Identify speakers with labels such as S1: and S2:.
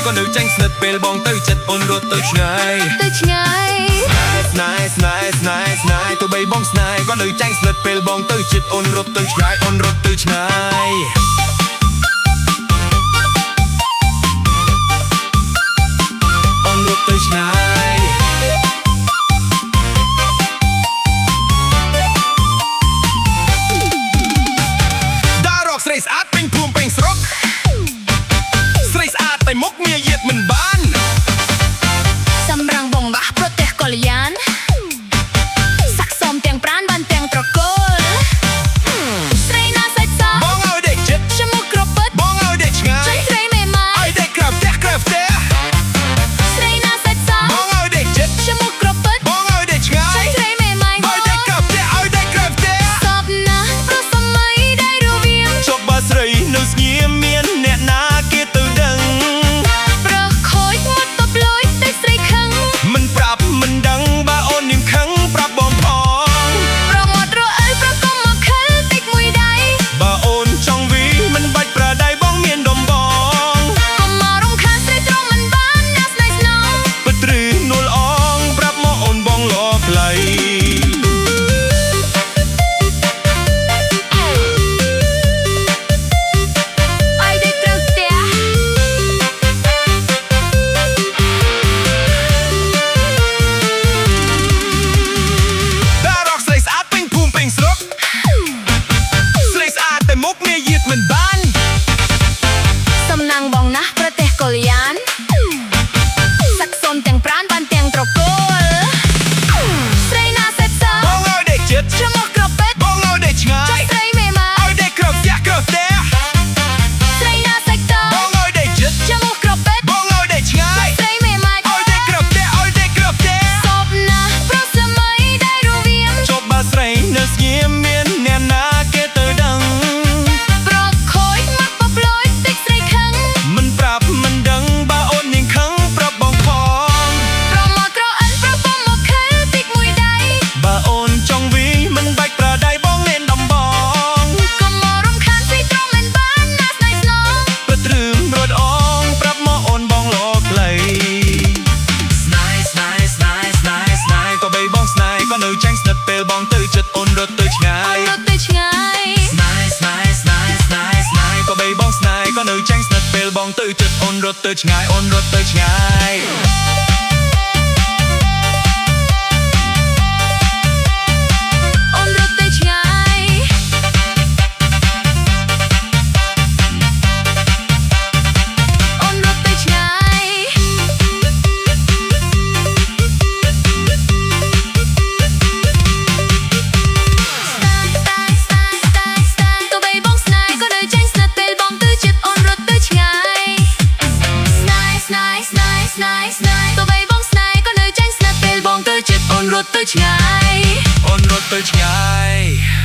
S1: ក៏នៅចាញ់ស្និទ្ធពេលបងទៅចិត្តអូនរត់ទៅឆ្ងាយស្នេហ៍ស្នេហ៍ស្នេហ៍ស្នេហ៍ទោះបីបងស្នេហ៍ក៏នៅចាញ់ស្និទ្ធពេលបងទៅចិត្តអូនរត់ទៅឆ្ងាយអូនរត់ទៅឆ្ងាយអូនរត់ទៅឆ្ងាយដារកស្រីស្អាតពេញភូមិពេញស្រុកស្រីស្អាតតែមុខមាយាទមិនបាន
S2: សម្រងបងបាក់ប្រទេសកល្យានសាក់សមទាំងប្រានបានទាំងត្រកូលស្រីណាសាច់ស
S1: បងឲ្យដេកចិត្ត
S2: ឈ្មោះក្រពិត
S1: បងឲ្យដេកឆ្ងាយ
S2: ស្រីមេម៉ាយ
S1: ឲ្យដេកក្រៅផ្ទះ
S2: ស្រីណាសាច់ស
S1: បងឲ្យដេកចិត្ត
S2: ឈ្មោះក្រពិត
S1: បងឲ្យដេកឆ្ងាយ
S2: ស្រីមេម៉ាយ
S1: ឲ្យដេកក្រៅផ្ទះឲ្យដេកក្រៅផ្ទះ
S2: សពណាប្រសម័យដែលរវាង
S1: ជប់បើស្រីនៅស្ងៀមមានអ្នកណាគេទៅដឹង
S2: ប្រខូចមកតបលួយតែស្រីខឹង
S1: មិនប្រាប់មិនដឹងបើអូននាងខឹងប្រាប់បងផង
S2: ប្រមាត់រអិលប្រកុំមកខិលតិចមួយដៃ
S1: បើអូនចង់វីមិនបាច់ប្រដៅបងមានដំបង
S2: កុំមករំខានស្រីត្រង់មិនបានណាស្នេហ៍ស្នង
S1: បិទឬនួលអងប្រាប់មកអូនបងល្អខ្លី
S2: សំណាងបងណាស់ប្រទេសកល្យានសាក់សមទាំងប្រានបានទាំងត្រកូលស្រីណាសេតស
S1: បងឲ្យដេកចិត្ត
S2: ឈ្មោះក្រពេត
S1: បងឲ្យដេកឆ្ងាយ
S2: ស្រីមេម៉ាយ
S1: ឲ្យដេកក្រៅផ្ទះ
S2: ស្រីណាសេតស
S1: បងឲ្យដេកចិត្ត
S2: ឈ្មោះក្រពេត
S1: បងឲ្យដេកឆ្ងាយ
S2: ស្រីមេម៉ាយ
S1: ឲ្យដេកក្រៅផ្ទះ
S2: សពណាប្រសម័យដែលរវាង
S1: ជប់បើស្រីនៅស្ងៀមមានអ្នកណាគេទៅដឹង
S2: ប្រខូចមកបបលួយតិចស្រីខឹង
S1: មិនប្រាប់មិនដឹងបើអូននាងខឹងប្រាប់បងផង
S2: ប្រមកក្រអិនប្រពំមកខិលតិចមួយដៃ
S1: បើអូនចង់វីមិនបាច់ប្រដៅបងមានដំបង
S2: កុំមករំខានស្រីត្រង់មិនបានណាស្នេហ៍ស្នង
S1: ពិតរឿងរត់អងប្រាប់មកអូនបងល្អខ្លីស្នេហ៍ស្នេហ៍ស្នេហ៍ស្នេហ៍ស្នេហ៍ក៏បីបងស្នេហ៍ក៏នៅចាញ់ស្និទ្ធពេលបងទៅចិត្តអូនរត់ទៅឆ្ងាយ
S2: រត់ទៅឆ្ងាយ
S1: ស្នេហ៍ស្នេហ៍ស្នេហ៍ស្នេហ៍ស្នេហ៍ក៏បីបងស្នេហ៍ក៏នៅចាញ់ស្និទ្ធពេលបងទៅចិត្តអូនរត់ទៅឆ្ងាយអូនរត់ទៅឆ្ងាយ
S2: អូនរត់ទៅឆ្ងាយអូនរត់ទៅឆ្ងាយទោះបីបងស្នេហ៍ក៏នៅចាញ់ស្និទ្ធពេលបងទៅចិត្តអូនរត់ទៅឆ្ងាយស្នេហ៍ស្នេហ៍ស្នេហ៍ស្នេហ៍ស្នេហ៍ទោះបីបងស្នេហ៍ក៏នៅចាញ់ស្និទ្ធពេលបងទៅចិត្តអូនរត់ទៅឆ្ងាយ
S1: អូនរត់ទៅឆ្ងាយ